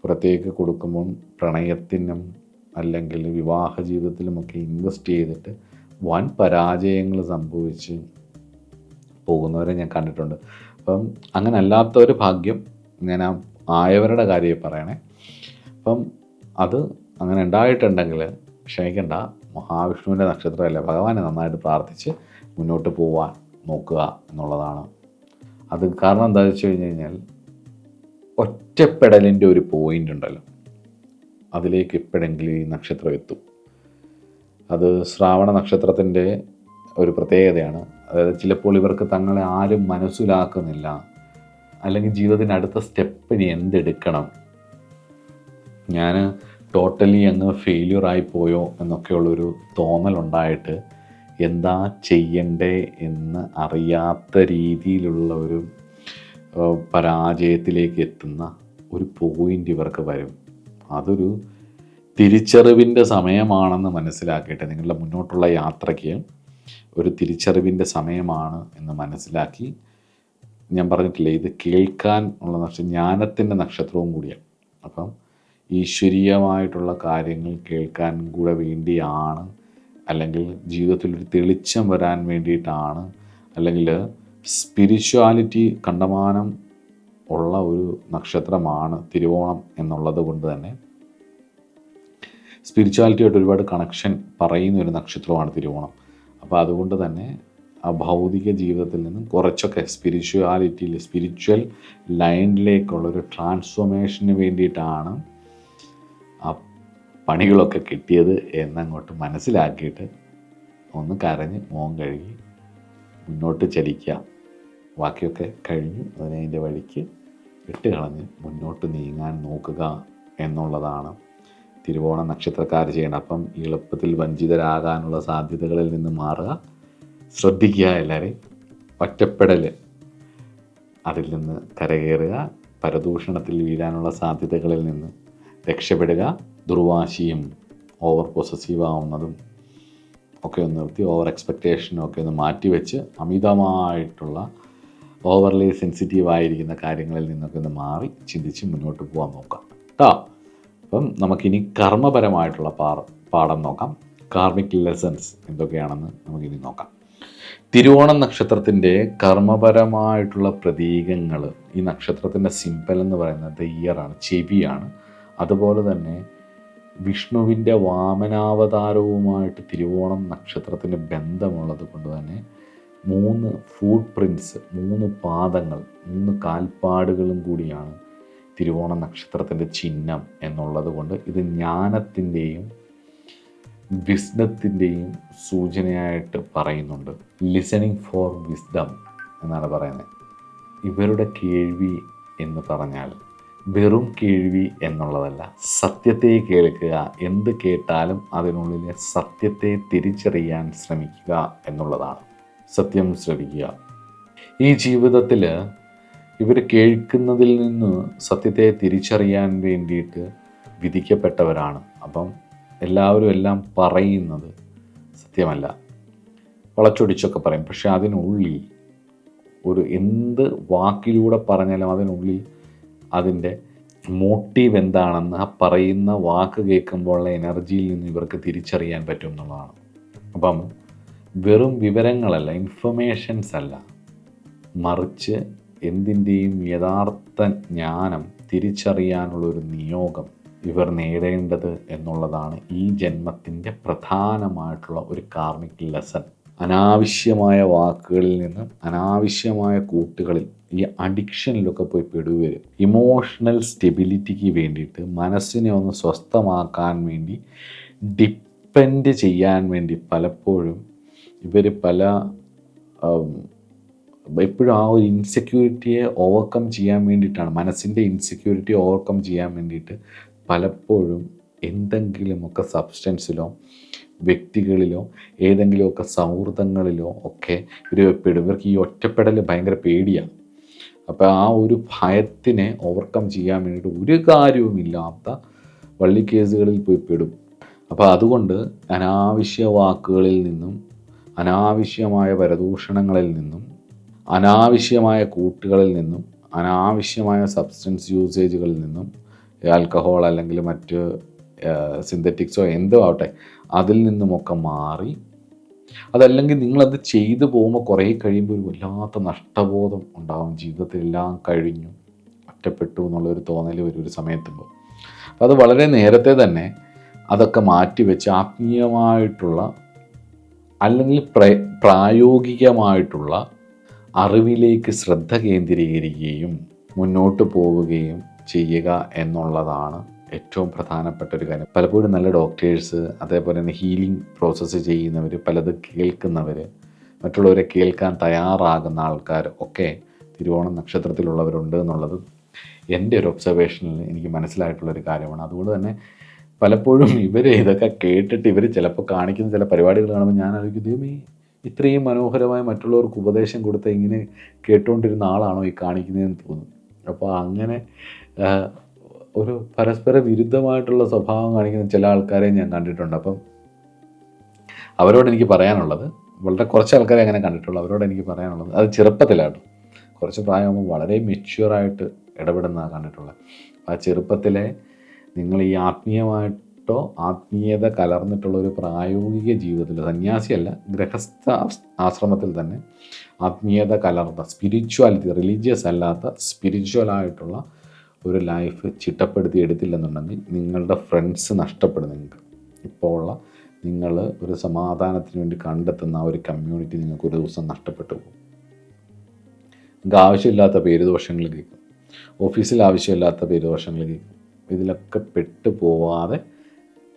പുറത്തേക്ക് കൊടുക്കുമ്പോൾ പ്രണയത്തിനും അല്ലെങ്കിൽ വിവാഹ ജീവിതത്തിലുമൊക്കെ ഇൻവെസ്റ്റ് ചെയ്തിട്ട് വൻ പരാജയങ്ങൾ സംഭവിച്ച് പോകുന്നവരെ ഞാൻ കണ്ടിട്ടുണ്ട്. അപ്പം അങ്ങനെ അല്ലാത്തൊരു ഭാഗ്യം, ഞാൻ ആയവരുടെ കാര്യം പറയണേ. അപ്പം അത് അങ്ങനെ ഉണ്ടായിട്ടുണ്ടെങ്കിൽ ക്ഷമിക്കണ്ട, മഹാവിഷ്ണുവിൻ്റെ നക്ഷത്രമല്ലേ, ഭഗവാനെ നന്നായിട്ട് പ്രാർത്ഥിച്ച് മുന്നോട്ട് പോവാൻ നോക്കുക എന്നുള്ളതാണ്. അത് കാരണം എന്താണെന്ന് വെച്ച് കഴിഞ്ഞാൽ, ഒറ്റപ്പെടലിൻ്റെ ഒരു പോയിൻ്റ് ഉണ്ടല്ലോ, അതിലേക്ക് എപ്പോഴെങ്കിലും ഈ നക്ഷത്രം എത്തും. അത് ശ്രാവണ നക്ഷത്രത്തിൻ്റെ ഒരു പ്രത്യേകതയാണ്. അതായത് ചിലപ്പോൾ ഇവർക്ക് തങ്ങളെ ആരും മനസ്സിലാക്കുന്നില്ല, അല്ലെങ്കിൽ ജീവിതത്തിൻ്റെ അടുത്ത സ്റ്റെപ്പിന് എന്തെടുക്കണം, ഞാൻ ടോട്ടലി അങ്ങ് ഫെയില്യൂറായി പോയോ എന്നൊക്കെയുള്ളൊരു തോന്നലുണ്ടായിട്ട് എന്താ ചെയ്യണ്ടേ എന്ന് അറിയാത്ത രീതിയിലുള്ള ഒരു പരാജയത്തിലേക്ക് എത്തുന്ന ഒരു പോയിൻ്റ് ഇവർക്ക് വരും. അതൊരു തിരിച്ചറിവിൻ്റെ സമയമാണെന്ന് മനസ്സിലാക്കിയിട്ട് നിങ്ങളുടെ മുന്നോട്ടുള്ള യാത്രയ്ക്ക് ഒരു തിരിച്ചറിവിൻ്റെ സമയമാണ് എന്ന് മനസ്സിലാക്കി, ഞാൻ പറഞ്ഞിട്ടില്ലേ ഇത് കേൾക്കാൻ ഉള്ള ജ്ഞാനത്തിൻ്റെ നക്ഷത്രവും കൂടിയാണ്. അപ്പം ഈശ്വരീയമായിട്ടുള്ള കാര്യങ്ങൾ കേൾക്കാൻ കൂടെ വേണ്ടിയാണ്, അല്ലെങ്കിൽ ജീവിതത്തിലൊരു തെളിച്ചം വരാൻ വേണ്ടിയിട്ടാണ്, അല്ലെങ്കിൽ സ്പിരിച്വാലിറ്റി കണ്ടമാനം ഉള്ള ഒരു നക്ഷത്രമാണ് തിരുവോണം എന്നുള്ളത് കൊണ്ട് തന്നെ സ്പിരിച്വാലിറ്റിയായിട്ട് ഒരുപാട് കണക്ഷൻ പറയുന്ന ഒരു നക്ഷത്രമാണ് തിരുവോണം. അപ്പോൾ അതുകൊണ്ട് തന്നെ ആ ഭൗതിക ജീവിതത്തിൽ നിന്നും കുറച്ചൊക്കെ സ്പിരിച്വാലിറ്റിയിൽ സ്പിരിച്വൽ ലൈനിലേക്കുള്ളൊരു ട്രാൻസ്ഫോർമേഷന് വേണ്ടിയിട്ടാണ് ആ പണികളൊക്കെ കിട്ടിയത് എന്നങ്ങോട്ട് മനസ്സിലാക്കിയിട്ട് ഒന്ന് കരഞ്ഞ് മോൻ കഴുകി മുന്നോട്ട് ചലിക്കുക. ബാക്കിയൊക്കെ കഴിഞ്ഞു, അതിൻ്റെ വഴിക്ക് ഇട്ട് കളഞ്ഞ് മുന്നോട്ട് നീങ്ങാൻ നോക്കുക എന്നുള്ളതാണ് തിരുവോണ നക്ഷത്രക്കാർ ചെയ്യേണ്ടത്. അപ്പം എളുപ്പത്തിൽ വഞ്ചിതരാകാനുള്ള സാധ്യതകളിൽ നിന്ന് മാറുക, ശ്രദ്ധിക്കുക എല്ലാവരെയും, ഒറ്റപ്പെടൽ അതിൽ നിന്ന് കരകയറുക, പരദൂഷണത്തിൽ വീഴാനുള്ള സാധ്യതകളിൽ നിന്ന് രക്ഷപ്പെടുക, ദുർവാശിയും ഓവർ പൊസസീവ് ആവുന്നതും ഒക്കെ ഒന്ന് നിർത്തി ഓവർ എക്സ്പെക്റ്റേഷനും ഒക്കെ ഒന്ന് മാറ്റിവെച്ച് അമിതമായിട്ടുള്ള ഓവർലി സെൻസിറ്റീവ് ആയിരിക്കുന്ന കാര്യങ്ങളിൽ നിന്നൊക്കെ ഒന്ന് മാറി ചിന്തിച്ച് മുന്നോട്ട് പോകാൻ നോക്കാം കേട്ടോ. അപ്പം നമുക്കിനി കർമ്മപരമായിട്ടുള്ള പാഠം നോക്കാം. കാർമിക് ലെസൺസ് എന്തൊക്കെയാണെന്ന് നമുക്കിനി നോക്കാം. തിരുവോണം നക്ഷത്രത്തിൻ്റെ കർമ്മപരമായിട്ടുള്ള പ്രതീകങ്ങൾ, ഈ നക്ഷത്രത്തിൻ്റെ സിമ്പൽ എന്ന് പറയുന്നത് ഇയറാണ്, ചെവിയാണ്. അതുപോലെ തന്നെ വിഷ്ണുവിൻ്റെ വാമനാവതാരവുമായിട്ട് തിരുവോണം നക്ഷത്രത്തിന് ബന്ധമുള്ളത് കൊണ്ട് തന്നെ 3 ഫുട് പ്രിൻറ്റ്സ്, 3 പാദങ്ങൾ, 3 കാൽപ്പാടുകളും കൂടിയാണ് തിരുവോണ നക്ഷത്രത്തിൻ്റെ ചിഹ്നം എന്നുള്ളത് കൊണ്ട് ഇത് ജ്ഞാനത്തിൻ്റെയും വിസ്ഡത്തിൻ്റെയും സൂചനയായിട്ട് പറയുന്നുണ്ട്. ലിസണിങ് ഫോർ വിസ്ഡം എന്നാണ് പറയുന്നത്. ഇവരുടെ കേൾവി എന്ന് പറഞ്ഞാൽ വെറും കേൾവി എന്നുള്ളതല്ല, സത്യത്തെ കേൾക്കുക, എന്ത് കേട്ടാലും അതിനുള്ളിലെ സത്യത്തെ തിരിച്ചറിയാൻ ശ്രമിക്കുക എന്നുള്ളതാണ്. സത്യം ശ്രവിക്കുക. ഈ ജീവിതത്തിൽ ഇവർ കേൾക്കുന്നതിൽ നിന്ന് സത്യത്തെ തിരിച്ചറിയാൻ വേണ്ടിയിട്ട് വിധിക്കപ്പെട്ടവരാണ്. അപ്പം എല്ലാവരും എല്ലാം പറയുന്നത് സത്യമല്ല, വളച്ചൊടിച്ചൊക്കെ പറയും. പക്ഷെ അതിനുള്ളിൽ ഒരു എന്ത് വാക്കിലൂടെ പറഞ്ഞാലും അതിനുള്ളിൽ അതിൻ്റെ മോട്ടീവ് എന്താണെന്ന് ആ പറയുന്ന വാക്ക് കേൾക്കുമ്പോഴുള്ള എനർജിയിൽ നിന്ന് ഇവർക്ക് തിരിച്ചറിയാൻ പറ്റും എന്നുള്ളതാണ്. അപ്പം വെറും വിവരങ്ങളല്ല, ഇൻഫർമേഷൻസ് അല്ല, മറിച്ച് എന്തിൻ്റെയും യഥാർത്ഥ ജ്ഞാനം തിരിച്ചറിയാനുള്ളൊരു നിയോഗം ഇവർ നേടേണ്ടത് എന്നുള്ളതാണ് ഈ ജന്മത്തിൻ്റെ പ്രധാനമായിട്ടുള്ള ഒരു കാർമിക് ലെസൺ. അനാവശ്യമായ വാക്കുകളിൽ നിന്നും അനാവശ്യമായ കൂട്ടുകളിൽ ഈ അഡിക്ഷനിലൊക്കെ പോയി പെടുവരും. ഇമോഷണൽ സ്റ്റെബിലിറ്റിക്ക് വേണ്ടിയിട്ട് മനസ്സിനെ ഒന്ന് സ്വസ്ഥമാക്കാൻ വേണ്ടി ഡിപ്പെൻഡ് ചെയ്യാൻ വേണ്ടി പലപ്പോഴും ഇവർ എപ്പോഴും ആ ഒരു ഇൻസെക്യൂരിറ്റിയെ ഓവർകം ചെയ്യാൻ വേണ്ടിയിട്ടാണ്, മനസ്സിൻ്റെ ഇൻസെക്യൂരിറ്റി ഓവർകം ചെയ്യാൻ വേണ്ടിയിട്ട് പലപ്പോഴും എന്തെങ്കിലുമൊക്കെ സബ്സ്റ്റൻസിലോ വ്യക്തികളിലോ ഏതെങ്കിലുമൊക്കെ സൗഹൃദങ്ങളിലോ ഒക്കെ ഇവർ പെടും. ഇവർക്ക് ഈ ഒറ്റപ്പെടൽ ഭയങ്കര പേടിയാണ്. അപ്പോൾ ആ ഒരു ഭയത്തിനെ ഓവർകം ചെയ്യാൻ വേണ്ടിയിട്ട് ഒരു കാര്യവുമില്ലാത്ത വള്ളിക്കേസുകളിൽ പോയി പെടും. അപ്പോൾ അതുകൊണ്ട് അനാവശ്യ വാക്കുകളിൽ നിന്നും അനാവശ്യമായ പരദൂഷണങ്ങളിൽ നിന്നും അനാവശ്യമായ കൂട്ടുകളിൽ നിന്നും അനാവശ്യമായ സബ്സ്റ്റൻസ് യൂസേജുകളിൽ നിന്നും ആൽക്കഹോൾ അല്ലെങ്കിൽ മറ്റ് സിന്തറ്റിക്സോ എന്തോ ആവട്ടെ അതിൽ നിന്നുമൊക്കെ മാറി, അതല്ലെങ്കിൽ നിങ്ങളത് ചെയ്തു പോകുമ്പോൾ കുറേ കഴിയുമ്പോൾ ഒരു വല്ലാത്ത നഷ്ടബോധം ഉണ്ടാകും. ജീവിതത്തിലെല്ലാം കഴിഞ്ഞു, ഒറ്റപ്പെട്ടു എന്നുള്ളൊരു തോന്നൽ വരും ഒരു സമയത്തുമ്പോൾ. അപ്പോൾ അത് വളരെ നേരത്തെ തന്നെ അതൊക്കെ മാറ്റിവെച്ച് ആത്മീയമായിട്ടുള്ള അല്ലെങ്കിൽ പ്രായോഗികമായിട്ടുള്ള അറിവിലേക്ക് ശ്രദ്ധ കേന്ദ്രീകരിക്കുകയും മുന്നോട്ട് പോവുകയും ചെയ്യുക എന്നുള്ളതാണ് ഏറ്റവും പ്രധാനപ്പെട്ട ഒരു കാര്യം. പലപ്പോഴും നല്ല ഡോക്ടേഴ്സ്, അതേപോലെ തന്നെ ഹീലിംഗ് പ്രോസസ്സ് ചെയ്യുന്നവർ, പലതും കേൾക്കുന്നവർ, മറ്റുള്ളവരെ കേൾക്കാൻ തയ്യാറാകുന്ന ആൾക്കാർ ഒക്കെ തിരുവോണം നക്ഷത്രത്തിലുള്ളവരുണ്ട് എന്നുള്ളത് എൻ്റെ ഒരു ഒബ്സർവേഷനിൽ എനിക്ക് മനസ്സിലായിട്ടുള്ളൊരു കാര്യമാണ്. അതുകൊണ്ട് തന്നെ പലപ്പോഴും ഇവർ ഇതൊക്കെ കേട്ടിട്ട് ഇവർ ചിലപ്പോൾ കാണിക്കുന്ന ചില പരിപാടികൾ കാണുമ്പോൾ ഞാൻ ആലോചിക്കും, ദൈവമേ ഇത്രയും മനോഹരമായി മറ്റുള്ളവർക്ക് ഉപദേശം കൊടുത്ത് ഇങ്ങനെ കേട്ടുകൊണ്ടിരുന്ന ആളാണോ ഈ കാണിക്കുന്നതെന്ന് തോന്നും. അപ്പോൾ അങ്ങനെ ഒരു പരസ്പര വിരുദ്ധമായിട്ടുള്ള സ്വഭാവം കാണിക്കുന്ന ചില ആൾക്കാരെ ഞാൻ കണ്ടിട്ടുണ്ട്. അപ്പം അവരോട് എനിക്ക് പറയാനുള്ളത്, വളരെ കുറച്ച് ആൾക്കാരെ അങ്ങനെ കണ്ടിട്ടുള്ളൂ, അവരോട് എനിക്ക് പറയാനുള്ളത്, അത് ചെറുപ്പത്തിലാണ്, കുറച്ച് പ്രായമാകുമ്പോൾ വളരെ മെച്യൂറായിട്ട് ഇടപെടുന്നതാണ് കണ്ടിട്ടുള്ളത്. ആ ചെറുപ്പത്തിലെ നിങ്ങൾ ഈ ആത്മീയമായിട്ടോ ആത്മീയത കലർന്നിട്ടുള്ള ഒരു പ്രായോഗിക ജീവിതത്തിൽ, സന്യാസിയല്ല, ഗൃഹസ്ഥ ആശ്രമത്തിൽ തന്നെ ആത്മീയത കലർന്ന സ്പിരിച്വാലിറ്റി, റിലീജിയസ് അല്ലാത്ത സ്പിരിച്വലായിട്ടുള്ള ഒരു ലൈഫ് ചിട്ടപ്പെടുത്തി എടുത്തില്ലെന്നുണ്ടെങ്കിൽ നിങ്ങളുടെ ഫ്രണ്ട്സ് നഷ്ടപ്പെടും. നിങ്ങൾക്ക് ഇപ്പോൾ ഉള്ള നിങ്ങൾ ഒരു സമാധാനത്തിന് വേണ്ടി കണ്ടെത്തുന്ന ആ ഒരു കമ്മ്യൂണിറ്റി നിങ്ങൾക്ക് ഒരു ദിവസം നഷ്ടപ്പെട്ടു പോകും. നിങ്ങൾക്ക് ആവശ്യമില്ലാത്ത പേരുദോഷങ്ങൾ കേൾക്കും, ഓഫീസിൽ ആവശ്യമില്ലാത്ത പേരുദോഷങ്ങൾ കേൾക്കും. ഇതിലൊക്കെ പെട്ടു പോവാതെ,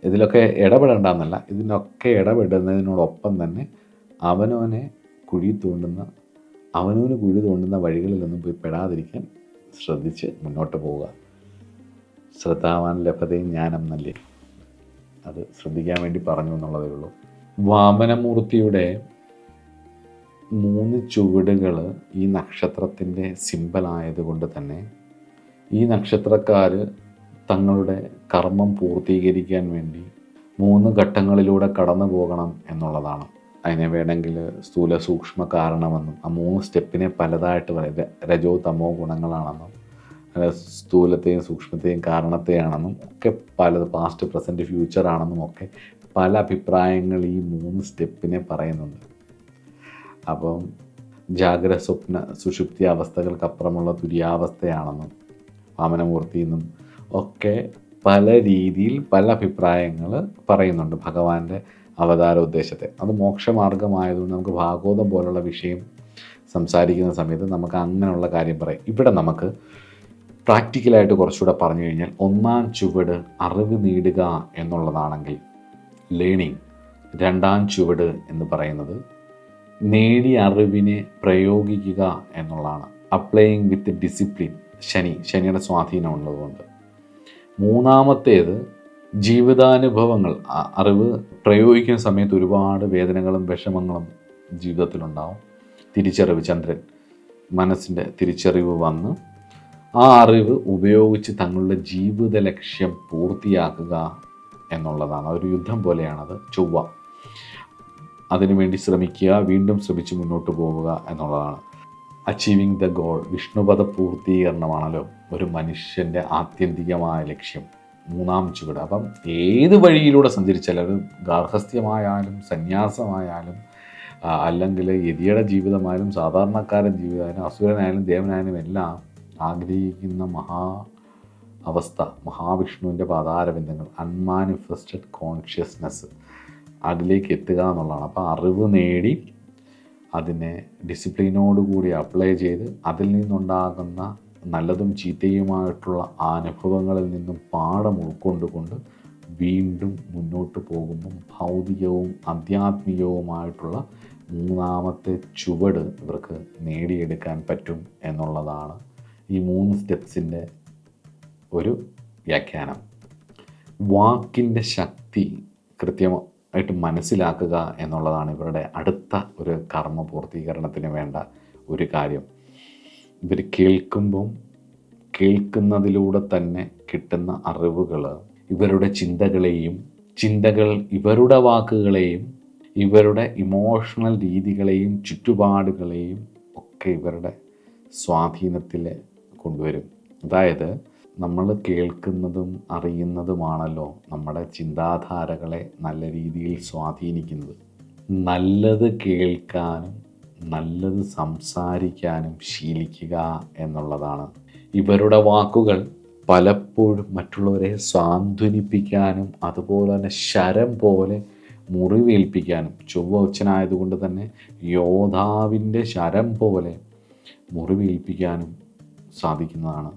ഇതിലൊക്കെ ഇടപെടേണ്ടെന്നല്ല, ഇതിനൊക്കെ ഇടപെടുന്നതിനോടൊപ്പം തന്നെ അവനവന് കുഴി തോണ്ടുന്ന വഴികളിലൊന്നും പോയി പെടാതിരിക്കാൻ ശ്രദ്ധിച്ച് മുന്നോട്ട് പോവുക. ശ്രദ്ധാവാൻ ലഭതയും ജ്ഞാനം നല്ലേ, അത് ശ്രദ്ധിക്കാൻ വേണ്ടി പറഞ്ഞു എന്നുള്ളതേ ഉള്ളൂ. വാമനമൂർത്തിയുടെ 3 ചുവടുകൾ ഈ നക്ഷത്രത്തിൻ്റെ സിമ്പലായതുകൊണ്ട് തന്നെ ഈ നക്ഷത്രക്കാർ തങ്ങളുടെ കർമ്മം പൂർത്തീകരിക്കാൻ വേണ്ടി 3 ഘട്ടങ്ങളിലൂടെ കടന്നു പോകണം എന്നുള്ളതാണ്. അതിനെ വേണമെങ്കിൽ സ്ഥൂല സൂക്ഷ്മ കാരണമെന്നും ആ 3 സ്റ്റെപ്പിനെ പലതായിട്ട് പറയും. രജോ തമോ ഗുണങ്ങളാണെന്നും സ്ഥൂലത്തെയും സൂക്ഷ്മത്തെയും കാരണത്തെയാണെന്നും ഒക്കെ പലത്, പാസ്റ്റ് പ്രസൻറ്റ് ഫ്യൂച്ചർ ആണെന്നും ഒക്കെ പല അഭിപ്രായങ്ങൾ ഈ 3 സ്റ്റെപ്പിനെ പറയുന്നുണ്ട്. അപ്പം ജാഗ്രത സ്വപ്ന സുഷുപ്തി അവസ്ഥകൾക്കപ്പുറമുള്ള തുര്യാവസ്ഥയാണെന്നും വാമനമൂർത്തി എന്നും ഒക്കെ പല രീതിയിൽ പല അഭിപ്രായങ്ങൾ പറയുന്നുണ്ട് ഭഗവാന്റെ അവതാര ഉദ്ദേശത്തെ. അത് മോക്ഷമാർഗമായതുകൊണ്ട് നമുക്ക് ഭാഗവതം പോലുള്ള വിഷയം സംസാരിക്കുന്ന സമയത്ത് നമുക്ക് അങ്ങനെയുള്ള കാര്യം പറയാം. ഇവിടെ നമുക്ക് പ്രാക്ടിക്കലായിട്ട് കുറച്ചുകൂടെ പറഞ്ഞു കഴിഞ്ഞാൽ 1-ാം ചുവട് അറിവ് നേടുക എന്നുള്ളതാണെങ്കിൽ ലേണിംഗ്, 2-ാം ചുവട് എന്ന് പറയുന്നത് നേടിയ അറിവിനെ പ്രയോഗിക്കുക എന്നുള്ളതാണ്. അപ്ലൈയിങ് വിത്ത് ഡിസിപ്ലിൻ, ശനിയുടെ സ്വാധീനം ഉള്ളതുകൊണ്ട്. 3-ാമത്തേത് ജീവിതാനുഭവങ്ങൾ, അറിവ് പ്രയോഗിക്കുന്ന സമയത്ത് ഒരുപാട് വേദനകളും വിഷമങ്ങളും ജീവിതത്തിലുണ്ടാവും. തിരിച്ചറിവ്, ചന്ദ്രൻ മനസ്സിൻ്റെ തിരിച്ചറിവ് വന്ന് ആ അറിവ് ഉപയോഗിച്ച് തങ്ങളുടെ ജീവിത ലക്ഷ്യം പൂർത്തിയാക്കുക എന്നുള്ളതാണ്. ഒരു യുദ്ധം പോലെയാണത്. ചൊവ്വ അതിനുവേണ്ടി ശ്രമിക്കുക, വീണ്ടും ശ്രമിച്ച് മുന്നോട്ട് പോവുക എന്നുള്ളതാണ്. അച്ചീവിങ് ദ ഗോൾ, വിഷ്ണുപദ പൂർത്തീകരണമാണല്ലോ ഒരു മനുഷ്യൻ്റെ ആത്യന്തികമായ ലക്ഷ്യം, 3-ാം ചുവട്. അപ്പം ഏത് വഴിയിലൂടെ സഞ്ചരിച്ചാലും, അത് ഗാർഹസ്ഥ്യമായാലും സന്യാസമായാലും അല്ലെങ്കിൽ യതിയുടെ ജീവിതമായാലും സാധാരണക്കാരൻ ജീവിതമായാലും അസുരനായാലും ദേവനായാലും എല്ലാം ആഗ്രഹിക്കുന്ന അവസ്ഥ മഹാവിഷ്ണുവിൻ്റെ പാതാരബിന്ദങ്ങൾ, അൺമാനിഫെസ്റ്റഡ് കോൺഷ്യസ്നെസ്, അതിലേക്ക് എത്തുക എന്നുള്ളതാണ്. അപ്പോൾ അറിവ് നേടി അതിനെ ഡിസിപ്ലിനോടുകൂടി അപ്ലൈ ചെയ്ത് അതിൽ നിന്നുണ്ടാകുന്ന നല്ലതും ചീത്തയുമായിട്ടുള്ള അനുഭവങ്ങളിൽ നിന്നും പാഠം ഉൾക്കൊണ്ടുകൊണ്ട് വീണ്ടും മുന്നോട്ട് പോകുമ്പം ഭൗതികവും ആധ്യാത്മികവുമായിട്ടുള്ള 3-ാമത്തെ ചുവട് ഇവർക്ക് നേടിയെടുക്കാൻ പറ്റും എന്നുള്ളതാണ് ഈ 3 സ്റ്റെപ്സിൻ്റെ ഒരു വ്യാഖ്യാനം. വാക്കിൻ്റെ ശക്തി കൃത്യമായിട്ട് മനസ്സിലാക്കുക എന്നുള്ളതാണ് ഇവരുടെ അടുത്ത ഒരു കർമ്മ പൂർത്തീകരണത്തിന് വേണ്ട ഒരു കാര്യം. ഇവർ കേൾക്കുന്നതിലൂടെ തന്നെ കിട്ടുന്ന അറിവുകൾ ഇവരുടെ ചിന്തകൾ ഇവരുടെ വാക്കുകളെയും ഇവരുടെ ഇമോഷണൽ രീതികളെയും ചുറ്റുപാടുകളെയും ഒക്കെ ഇവരുടെ സ്വാധീനത്തിൽ കൊണ്ടുവരും. അതായത് നമ്മൾ കേൾക്കുന്നതും അറിയുന്നതുമാണല്ലോ നമ്മുടെ ചിന്താധാരകളെ നല്ല രീതിയിൽ സ്വാധീനിക്കുന്നത്. നല്ലത് കേൾക്കാനും നല്ലത് സംസാരിക്കാനും ശീലിക്കുക എന്നുള്ളതാണ്. ഇവരുടെ വാക്കുകൾ പലപ്പോഴും മറ്റുള്ളവരെ സാന്ത്വനിപ്പിക്കാനും അതുപോലെ തന്നെ ശരം പോലെ മുറിവേൽപ്പിക്കാനും, ചൊവ്വ ഉച്ചനായതുകൊണ്ട് തന്നെ യോദ്ധാവിൻ്റെ ശരം പോലെ മുറിവേൽപ്പിക്കാനും സാധിക്കുന്നതാണ്.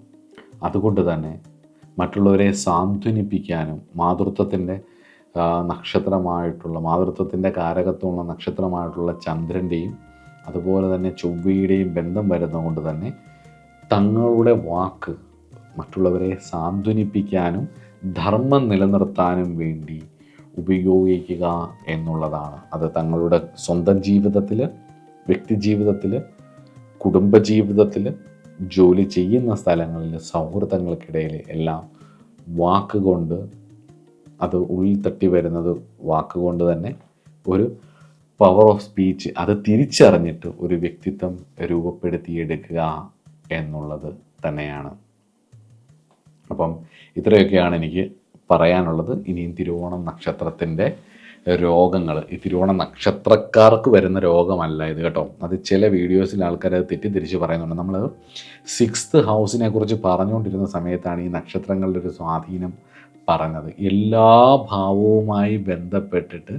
അതുകൊണ്ട് തന്നെ മറ്റുള്ളവരെ സാന്ത്വനിപ്പിക്കാനും മാതൃത്വത്തിൻ്റെ നക്ഷത്രമായിട്ടുള്ള, മാതൃത്വത്തിൻ്റെ കാരകത്വമുള്ള നക്ഷത്രമായിട്ടുള്ള ചന്ദ്രൻ്റെയും അതുപോലെ തന്നെ ചൊവ്വയുടെയും ബന്ധം വരുന്നതുകൊണ്ട് തന്നെ തങ്ങളുടെ വാക്ക് മറ്റുള്ളവരെ സാന്ത്വനിപ്പിക്കാനും ധർമ്മം നിലനിർത്താനും വേണ്ടി ഉപയോഗിക്കുക എന്നുള്ളതാണ്. അത് തങ്ങളുടെ സ്വന്തം ജീവിതത്തിൽ, വ്യക്തി ജീവിതത്തിൽ, കുടുംബജീവിതത്തിൽ, ജോലി ചെയ്യുന്ന സ്ഥലങ്ങളിൽ, സൗഹൃദങ്ങൾക്കിടയിൽ എല്ലാം വാക്കുകൊണ്ട്, അത് ഉള്ളിൽ തട്ടി വരുന്നത് വാക്കുകൊണ്ട് തന്നെ ഒരു പവർ ഓഫ് സ്പീച്ച് അത് തിരിച്ചറിഞ്ഞിട്ട് ഒരു വ്യക്തിത്വം രൂപപ്പെടുത്തിയെടുക്കുക എന്നുള്ളത് തന്നെയാണ്. അപ്പം ഇത്രയൊക്കെയാണ് എനിക്ക് പറയാനുള്ളത്. ഇനിയും തിരുവോണം നക്ഷത്രത്തിൻ്റെ രോഗങ്ങൾ, ഈ തിരുവോണ നക്ഷത്രക്കാർക്ക് വരുന്ന രോഗമല്ല ഇത് കേട്ടോ. അത് ചില വീഡിയോസിൽ ആൾക്കാർ അത് തെറ്റിദ്ധരിച്ച് പറയുന്നുണ്ട്. നമ്മൾ 6th ഹൗസിനെ കുറിച്ച് പറഞ്ഞുകൊണ്ടിരുന്ന സമയത്താണ് ഈ നക്ഷത്രങ്ങളുടെ ഒരു സ്വാധീനം പറഞ്ഞത്. എല്ലാ ഭാവവുമായി ബന്ധപ്പെട്ടിട്ട്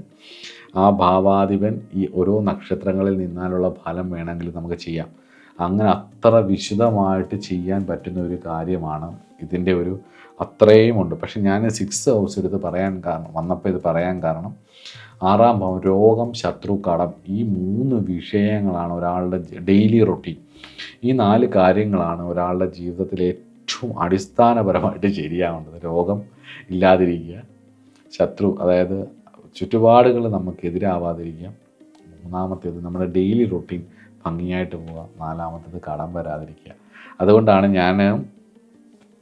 ആ ഭാവാധിപൻ ഈ ഓരോ നക്ഷത്രങ്ങളിൽ നിന്നാലുള്ള ഫലം വേണമെങ്കിൽ നമുക്ക് ചെയ്യാം. അങ്ങനെ അത്ര വിശദമായിട്ട് ചെയ്യാൻ പറ്റുന്ന ഒരു കാര്യമാണ് ഇതിൻ്റെ ഒരു അത്രയും ഉണ്ട്. പക്ഷെ ഞാൻ 6th ഹൗസ് എടുത്ത് പറയാൻ കാരണം വന്നപ്പോൾ ഇത് പറയാൻ കാരണം 6ാം ഭാവം രോഗം, ശത്രു, കടം, ഈ 3 വിഷയങ്ങളാണ് ഒരാളുടെ ഡെയിലി റൊട്ടീൻ. ഈ 4 കാര്യങ്ങളാണ് ഒരാളുടെ ജീവിതത്തിൽ ഏറ്റവും അടിസ്ഥാനപരമായിട്ട് ശരിയാവേണ്ടത്. രോഗം ഇല്ലാതിരിക്കുക, ശത്രു അതായത് ചുറ്റുപാടുകൾ നമുക്കെതിരാവാതിരിക്കുക, 3ാമത്തേത് നമ്മുടെ ഡെയിലി റൊട്ടീൻ ഭംഗിയായിട്ട് പോവുക, 4ാമത്തേത് കടം വരാതിരിക്കുക. അതുകൊണ്ടാണ് ഞാൻ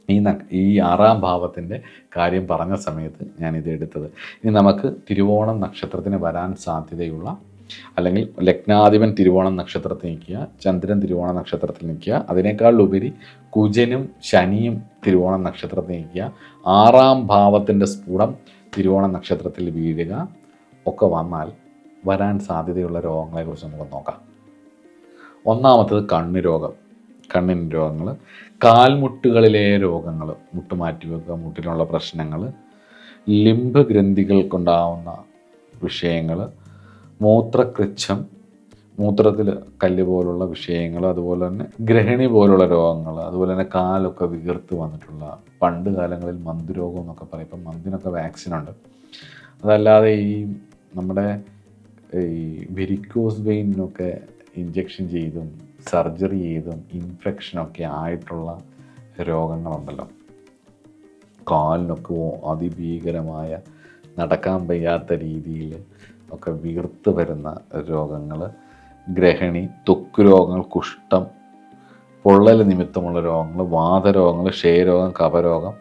ഈ 6ാം ഭാവത്തിൻ്റെ കാര്യം പറഞ്ഞ സമയത്ത് ഞാനിത് എടുത്തത്. ഇനി നമുക്ക് തിരുവോണം നക്ഷത്രത്തിന് വരാൻ സാധ്യതയുള്ള, അല്ലെങ്കിൽ ലഗ്നാധിപൻ തിരുവോണം നക്ഷത്രത്തിൽ നിൽക്കുക, ചന്ദ്രൻ തിരുവോണം നക്ഷത്രത്തിൽ നിൽക്കുക, അതിനേക്കാളുപരി കുജനും ശനിയും തിരുവോണം നക്ഷത്രത്തിൽ നിൽക്കുക, 6ാം ഭാവത്തിൻ്റെ സ്ഫുടം തിരുവോണം നക്ഷത്രത്തിൽ വീഴുക ഒക്കെ വന്നാൽ വരാൻ സാധ്യതയുള്ള രോഗങ്ങളെക്കുറിച്ച് നമുക്ക് നോക്കാം. ഒന്നാമത്തത് കണ്ണ് രോഗം. കണ്ണിന് രോഗങ്ങൾ, കാൽമുട്ടുകളിലെ രോഗങ്ങൾ, മുട്ട് മാറ്റിവെക്കുക, മുട്ടിനുള്ള പ്രശ്നങ്ങൾ, ലിംബ് ഗ്രന്ഥികൾക്കുണ്ടാവുന്ന വിഷയങ്ങൾ, മൂത്രകൃച്ഛം, മൂത്രത്തിൽ കല്ല് പോലുള്ള വിഷയങ്ങൾ, അതുപോലെ തന്നെ ഗ്രഹിണി പോലുള്ള രോഗങ്ങൾ, അതുപോലെ തന്നെ കാലൊക്കെ വികർത്ത് വന്നിട്ടുള്ള, പണ്ട് കാലങ്ങളിൽ മന്തുരോഗം എന്നൊക്കെ പറയും. ഇപ്പം മന്തിനൊക്കെ വാക്സിനുണ്ട്. അതല്ലാതെ ഈ നമ്മുടെ ഈ വെരിക്കോസ് വെയിനൊക്കെ ഇഞ്ചക്ഷൻ ചെയ്തും സർജറി ചെയ്തും ഇൻഫെക്ഷനൊക്കെ ആയിട്ടുള്ള രോഗങ്ങളുണ്ടല്ലോ. കാലിനൊക്കെ അതിഭീകരമായ, നടക്കാൻ വയ്യാത്ത രീതിയിൽ ഒക്കെ വീർത്ത് വരുന്ന രോഗങ്ങൾ, ഗ്രഹിണി, ത്വക്ക് രോഗങ്ങൾ, കുഷ്ഠം, പൊള്ളൽ നിമിത്തമുള്ള രോഗങ്ങൾ, വാതരോഗങ്ങൾ, ക്ഷയരോഗം, കഫരോഗം,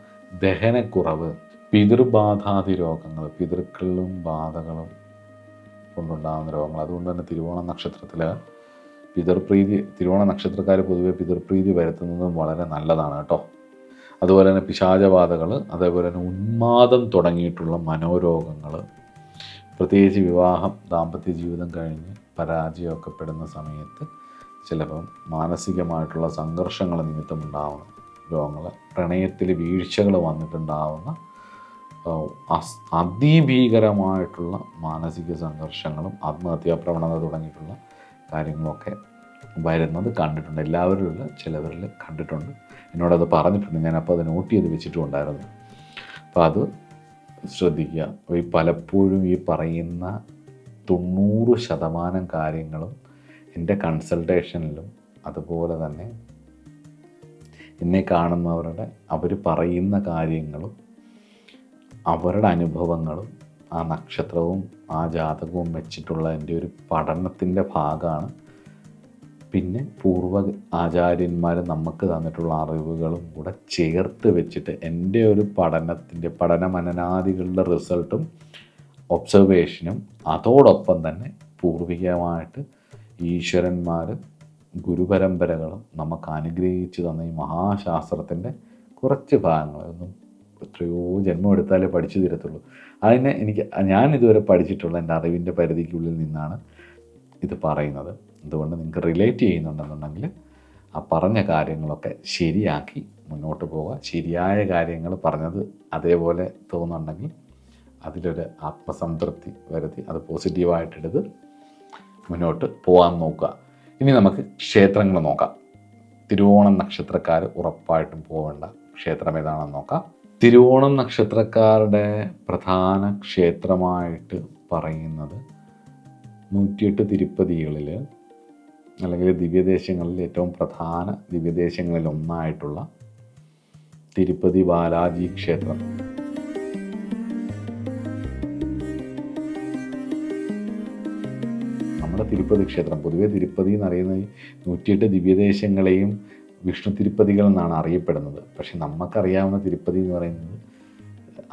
ദഹനക്കുറവ്, പിതൃബാധാദി രോഗങ്ങൾ, പിതൃക്കളിലും ബാധകളും കൊണ്ടുണ്ടാകുന്ന രോഗങ്ങൾ. അതുകൊണ്ട് തന്നെ തിരുവോണ നക്ഷത്രത്തിൽ പിതൃപ്രീതി, തിരുവോണ നക്ഷത്രക്കാർ പൊതുവെ പിതൃപ്രീതി വരുത്തുന്നതും വളരെ നല്ലതാണ് കേട്ടോ. അതുപോലെ തന്നെ പിശാചബാധകൾ, അതേപോലെ തന്നെ ഉന്മാദം തുടങ്ങിയിട്ടുള്ള മനോരോഗങ്ങൾ, പ്രത്യേകിച്ച് വിവാഹം, ദാമ്പത്യ ജീവിതം കഴിഞ്ഞ് പരാജയമൊക്കെ പെടുന്ന സമയത്ത് ചിലപ്പം മാനസികമായിട്ടുള്ള സംഘർഷങ്ങൾ നിമിത്തമുണ്ടാവുന്ന രോഗങ്ങൾ, പ്രണയത്തിൽ വീഴ്ചകൾ വന്നിട്ടുണ്ടാവുന്ന അതിഭീകരമായിട്ടുള്ള മാനസിക സംഘർഷങ്ങളും ആത്മഹത്യാ പ്രവണത തുടങ്ങിയിട്ടുള്ള കാര്യങ്ങളൊക്കെ വരുന്നത് കണ്ടിട്ടുണ്ട്. എല്ലാവരിലും ചിലവരിൽ കണ്ടിട്ടുണ്ട്. എന്നോടത് പറഞ്ഞിട്ടുണ്ട്. ഞാനപ്പോൾ അത് നോട്ട് ചെയ്ത് വെച്ചിട്ടുണ്ടായിരുന്നു. അപ്പോൾ അത് ശ്രദ്ധിക്കുക. ഈ പലപ്പോഴും ഈ പറയുന്ന 90% കാര്യങ്ങളും എൻ്റെ കൺസൾട്ടേഷനിലും, അതുപോലെ തന്നെ എന്നെ കാണുന്നവരുടെ അവർ പറയുന്ന കാര്യങ്ങളും അവരുടെ അനുഭവങ്ങളും ആ നക്ഷത്രവും ആ ജാതകവും വെച്ചിട്ടുള്ള എൻ്റെ ഒരു പഠനത്തിൻ്റെ ഭാഗമാണ്. പിന്നെ പൂർവ്വ ആചാര്യന്മാർ നമുക്ക് തന്നിട്ടുള്ള അറിവുകളും കൂടെ ചേർത്ത് വെച്ചിട്ട് എൻ്റെ ഒരു പഠനമനനാദികളുടെ റിസൾട്ടും ഒബ്സർവേഷനും, അതോടൊപ്പം തന്നെ പൂർവികമായിട്ട് ഈശ്വരന്മാർ, ഗുരുപരമ്പരകളും നമുക്ക് അനുഗ്രഹിച്ചു തന്ന ഈ മഹാശാസ്ത്രത്തിൻ്റെ കുറച്ച് ഭാഗങ്ങൾ, ഒന്നും എത്രയോ ജന്മം എടുത്താലേ പഠിച്ചു തീരത്തുള്ളൂ. ഞാനിതുവരെ പഠിച്ചിട്ടുള്ള എൻ്റെ അറിവിൻ്റെ പരിധിക്കുള്ളിൽ നിന്നാണ് ഇത് പറയുന്നത്. അതുകൊണ്ട് നിങ്ങൾക്ക് റിലേറ്റ് ചെയ്യുന്നുണ്ടെന്നുണ്ടെങ്കിൽ ആ പറഞ്ഞ കാര്യങ്ങളൊക്കെ ശരിയാക്കി മുന്നോട്ട് പോവുക. ശരിയായ കാര്യങ്ങൾ പറഞ്ഞത് അതേപോലെ തോന്നുന്നുണ്ടെങ്കിൽ അതിലൊരു ആത്മസംതൃപ്തി വരുത്തി അത് പോസിറ്റീവായിട്ടെടുത്ത് മുന്നോട്ട് പോകാൻ നോക്കുക. ഇനി നമുക്ക് ക്ഷേത്രങ്ങൾ നോക്കാം. തിരുവോണം നക്ഷത്രക്കാർ ഉറപ്പായിട്ടും പോവേണ്ട ക്ഷേത്രം ഏതാണെന്ന് നോക്കാം. തിരുവോണം നക്ഷത്രക്കാരുടെ പ്രധാന ക്ഷേത്രമായിട്ട് പറയുന്നത് 108 തിരുപ്പതികളിൽ, അല്ലെങ്കിൽ ദിവ്യദേശങ്ങളിൽ ഏറ്റവും പ്രധാന ദിവ്യദേശങ്ങളിൽ ഒന്നായിട്ടുള്ള തിരുപ്പതി ബാലാജി ക്ഷേത്രം. തിരുപ്പതി ക്ഷേത്രം. പൊതുവേ തിരുപ്പതി എന്നറിയുന്നത് 108 ദിവ്യദേശങ്ങളെയും വിഷ്ണു തിരുപ്പതികൾ എന്നാണ് അറിയപ്പെടുന്നത്. പക്ഷെ നമുക്കറിയാവുന്ന തിരുപ്പതി എന്ന് പറയുന്നത്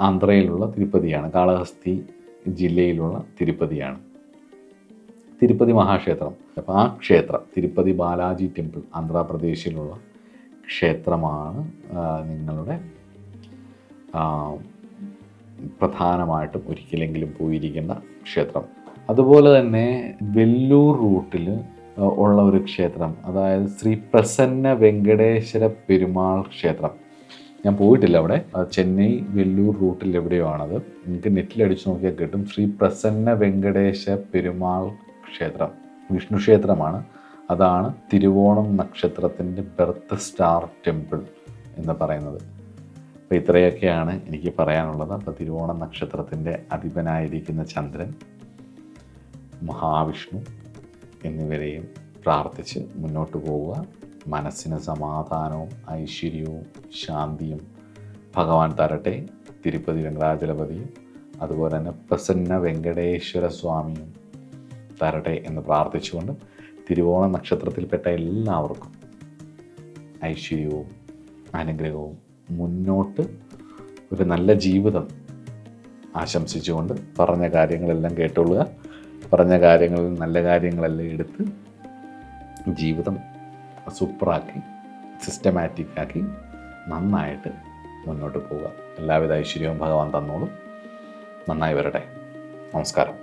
ആന്ധ്രയിലുള്ള തിരുപ്പതിയാണ്, കാളഹസ്തി ജില്ലയിലുള്ള തിരുപ്പതിയാണ് തിരുപ്പതി മഹാക്ഷേത്രം. അപ്പോൾ ആ ക്ഷേത്രം തിരുപ്പതി ബാലാജി ടെമ്പിൾ ആന്ധ്രാപ്രദേശിലുള്ള ക്ഷേത്രമാണ് നിങ്ങളുടെ പ്രധാനമായിട്ടും ഒരിക്കലെങ്കിലും പോയിരിക്കേണ്ട ക്ഷേത്രം. അതുപോലെ തന്നെ വെല്ലൂർ റൂട്ടിൽ ഉള്ള ഒരു ക്ഷേത്രം, അതായത് ശ്രീ പ്രസന്ന വെങ്കടേശ്വര പെരുമാൾ ക്ഷേത്രം. ഞാൻ പോയിട്ടില്ല അവിടെ, ചെന്നൈ വെല്ലൂർ റൂട്ടിൽ എവിടെയോ ആണത്. നിങ്ങൾക്ക് നെറ്റിലടിച്ച് നോക്കിയാൽ കിട്ടും. ശ്രീ പ്രസന്ന വെങ്കടേശ പെരുമാൾ ക്ഷേത്രം വിഷ്ണു ക്ഷേത്രമാണ്. അതാണ് തിരുവോണം നക്ഷത്രത്തിൻ്റെ ബെർത്ത് സ്റ്റാർ ടെമ്പിൾ എന്ന് പറയുന്നത്. അപ്പോൾ ഇത്രയൊക്കെയാണ് എനിക്ക് പറയാനുള്ളത്. അപ്പോൾ തിരുവോണം നക്ഷത്രത്തിൻ്റെ അധിപനായിരിക്കുന്ന ചന്ദ്രൻ, മഹാവിഷ്ണു എന്നിവരെയും പ്രാർത്ഥിച്ച് മുന്നോട്ട് പോവുക. മനസ്സിന് സമാധാനവും ഐശ്വര്യവും ശാന്തിയും ഭഗവാൻ തരട്ടെ. തിരുപ്പതി വെങ്കടാചലപതിയും അതുപോലെ തന്നെ പ്രസന്ന വെങ്കടേശ്വര സ്വാമിയും തരട്ടെ എന്ന് പ്രാർത്ഥിച്ചുകൊണ്ട് തിരുവോണ നക്ഷത്രത്തിൽപ്പെട്ട എല്ലാവർക്കും ഐശ്വര്യവും അനുഗ്രഹവും മുന്നോട്ട് ഒരു നല്ല ജീവിതം ആശംസിച്ചുകൊണ്ട് പറഞ്ഞ കാര്യങ്ങളെല്ലാം കേട്ടുകൊള്ളുക. പറഞ്ഞ കാര്യങ്ങളിൽ നല്ല കാര്യങ്ങളെല്ലാം എടുത്ത് ജീവിതം സൂപ്പറാക്കി സിസ്റ്റമാറ്റിക്കാക്കി നന്നായിട്ട് മുന്നോട്ട് പോവുക. എല്ലാവിധ ഐശ്വര്യവും ഭഗവാൻ തന്നോളും. നന്നായി വരട്ടെ. നമസ്കാരം.